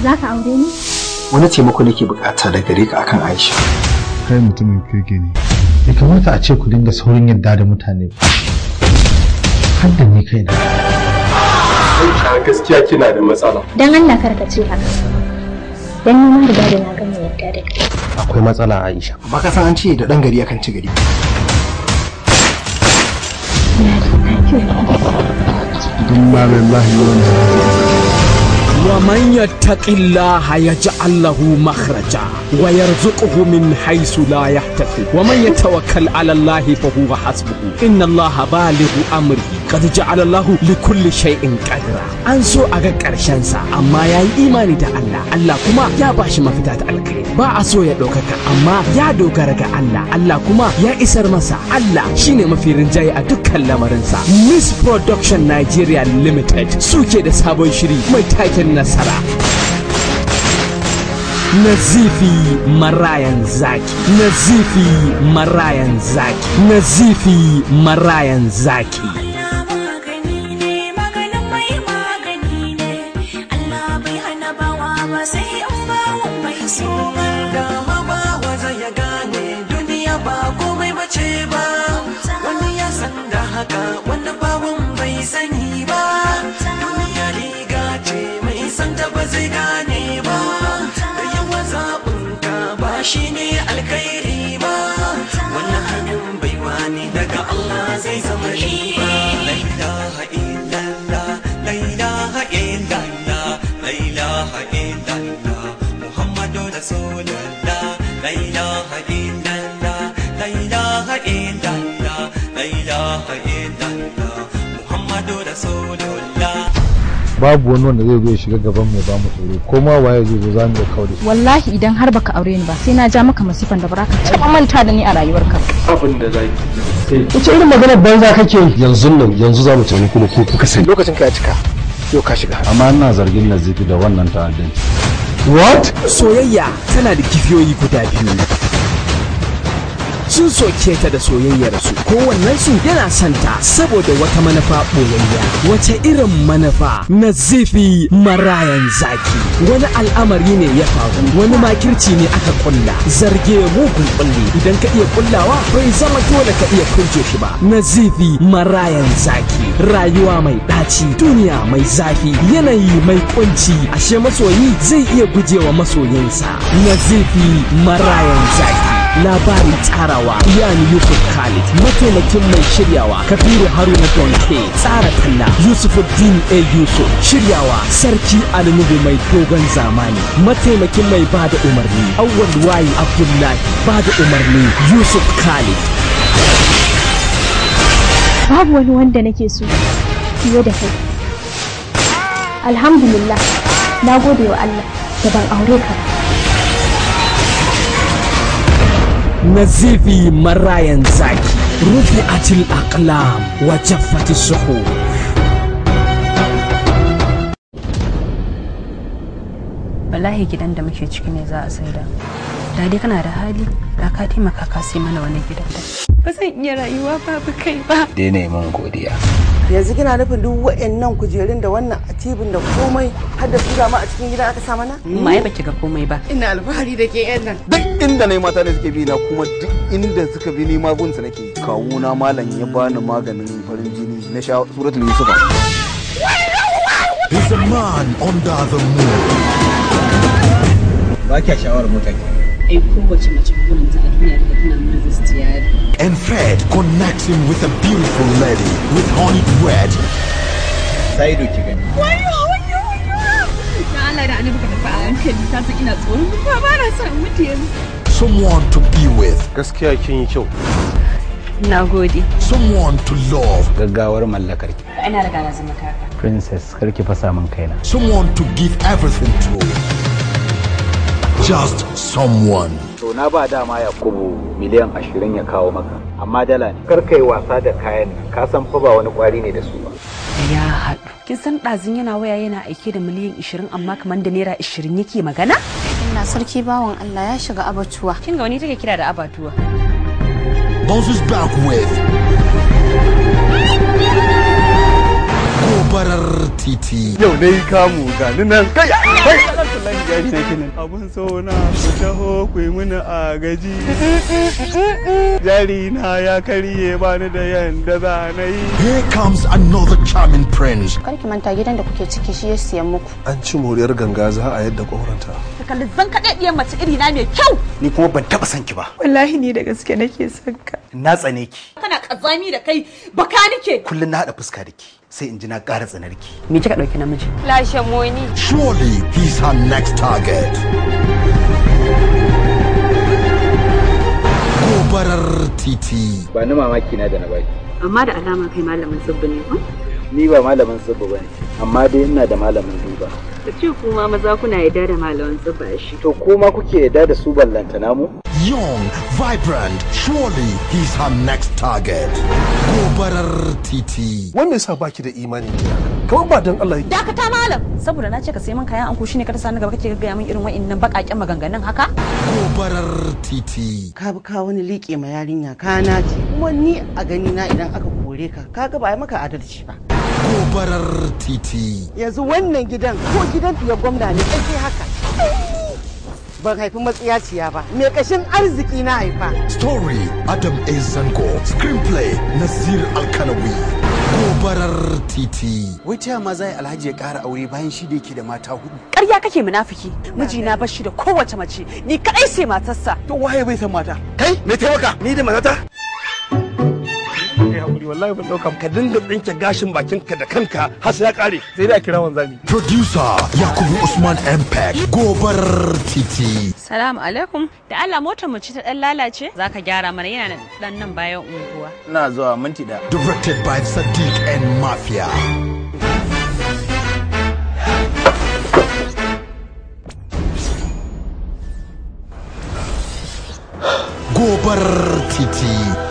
Za ka aure ni? Wani taimako nake bukata da gare ka akan Aisha. Kai mutumin kirki ne. Bai kamata a ce ku dinga saurin yadda da mutane ba. Har da ni kaina. Aisha gaskiya kina da matsala. Dan Allah kar ka ce haka. Dan ni ma riga da na gama yadda da kai. akwai matsala Aisha. Ba ka san an ce da dan gari akan ci gari. Inna lillahi wa inna ilaihi ومن يتق الله يجعل له مخرجا ويرزقه من حيث لا يحتسب ومن يتوكل على الله فهو حسبه إن الله بالغ أمره قد جعل الله لكل شيء قدرا an so a ga ƙarshen sa amma yayi imani da Allah Allah kuma ya bashi mafita ta alkhairi ba a so ya ɗaukaka amma ya dogara ga Allah Allah kuma ya isar masa Allah shine mafi rinjaye a dukkan lamarinsa Miss Production Nigeria Limited suke da sabon shiri mai taken nasara Nazifi Marayan Zaki Nazifi Marayan Zaki Nazifi Marayan Zaki shi ne alkhairi ba wannan hannun baiwa ne daga Allah zai zama riba la ilaha illallah la ilaha illallah la ilaha illallah muhammadu rasulullah la ilaha illallah la ilaha illallah la ilaha illallah muhammadu rasulullah babu wani wanda zai zo ya shiga gaban mu ba mu tsoro ko ma waye zai zo za mu iya kaure wallahi idan har baka aure ni ba sai na ja maka masifan da baraka taba manta da ni a rayuwarka abin da zaki sai wace irin maganar banza kake yanzu za mu tafi kuma ko kuka sani lokacin ka ya cika yau ka shiga amma ina zargin Nazifi da wannan ta'addanci what soyayya tana da kifiyoyi guda biyu sun soke ta da soyayyarsu kowannensu yana santa saboda wata manufa ɓoyayya wace irin manufa Nazifi Marayan Zaki wani al'amari ne ya faru wani makirci ne aka kulla zarge mugun kulli idan ka iya kullawa bai zama dole ka iya kunce shi ba Nazifi Marayan Zaki rayuwa mai ɗaci duniya mai zafi yanayi mai kunci ashe masoyi zai iya gujewa masoyinsa Nazifi Marayan Zaki labari tsarawa yani Yusuf Khalid mataimakin mai shiryawa Kabiru Haruna Donke tsara talla Yusufuddin A Yusuf shiryawa Sarki Alinubu mai dogon zamani mataimakin mai bada umarni Awwal Wayi Abdullahi bada umarni Yusuf Khalid babu wani wanda nake so fiye da kai alhamdulillah na gode wa Allah da ban aure ka Nazifi Marayan Zaki rufi'atil aqlam wa jaffati suhuf wallahi gidan da muke ciki ne za a saida da dai kana da hali da ka taimaka ka sai mana wani gidan da ba zan iya rayuwa babu kai ba dai ne mun godiya yanzu kina nufin duk waɗannan kujerun da wannan atibin da komai har da su zama a cikin gidan aka sa mana ma ai baki ga komai ba ina alfahari da ke yan nan duk inda nayi mata ne suke bi na kuma duk inda suka bi ni ma gun su nake kawo na malam ya bani maganin farin jini na sha suratul yusufa He's a man under the moon. Ba kya shawara mota ke. Ai kowace mace burin ta a duniya da tana murza tiyari. And Fred connects him with a beautiful lady with honey bread. Sai doki gani. Wayo. Na Allah da annabi ka tafi a hankali ta san ina tsoron ba na son mutu yanzu. Someone to be with. Gaskiya kin yi kyau. Nagode. Someone to love. Gaggawar mallakar ki. Ina riga na zama kaka. Princess karki fasa min kaina. Someone to give everything to. Just someone. To na ba dama Yakubu miliyan 20 ya kawo maka amma dala ne. Kar kai wasa da kayan nan ka san fa ba wani kwari ne da su ba. Ya haɗu. Kin san ɗazin yana waya yana aike da miliyan 20 amma kamar da naira 20 yake magana? Ina sarki bawan Allah ya shiga abatuwa. Kin ga wani take kira da abatuwa? Bounces back with Gobarar Titi. Yau dai kamu ga nan kai jari na kenan abun so na ku taho ku yi mini agaji jari na ya karye ba ni da yanda za na yi. Here comes another charming prince. Kar ki manta gidan da kuke ciki shi ya siyan muku. An ci moriyar ganga za a yadda ƙoranta. Ka kalli zan kaɗe ɗiyan mace iri na mai kyau. Ni kuma ban taɓa son ki ba. Wallahi ni da gaske nake son ka. Na tsane ki. Kana kazami da kai baka nike. Kullum na haɗa fuska da ki sai in ji na ƙara tsanar ki. Me kika ɗauki namiji? Lashe moni. Surely he's her next target. Gobarar titi. Ba ni mamaki na da na baki. Amma da alama kai malamin tsibbi ne ko? Ni ba malamin tsibbi bane, amma dai ina da malamin duba. Ka ce kuma maza kuna yarda da malamin tsibba shi. To kuma kuke yarda da su ballantana mu? Young, vibrant, surely he's her next target. Gobarar titi. Wanda yasa baki da imani ne? Kawai ba dan Allah. Dakata malam, saboda na ce ka sai min kayan anko shine ka ta sani gaba kake gaggaya min irin wa'annan bakaken maganganun haka? Gobarar titi. Ka bi ka wani liƙe ma yarinya kana ce kuma ni a gani na idan aka kore ka kaga ba maka adalci ba. Gobarar titi. Yanzu wannan gidan ko gidan ya gwamna ne kai haka. Ban haifi matsiyaciya ba, me kashin arziki na haifa. Story Adam A. Zango. Screenplay Nasir Alkanawi. Gobarar titi. Wai ta yamma zai Alhaji ya ƙara aure bayan shi da yake da mata 4. Ƙarya kake munafiki. Mijina bar shi da kowace mace, ni kadai sai matarsa. To waye bai san mata? Kai me taimaka? Ni da matata? Wallahi ban dauka ka dinga tsinke gashin bakinka da kanka har sai ya kare sai da kira wanzami. Producer Yakubu Usman Mpeg. Gobarar titi. Salamu alaikum. Da Allah motar mu ce ta dan lalace zaka gyara mana yana dan nan bayan unguwa. Ina zuwa minti da. Directed by Sadiq and Mafia. Gobarar titi.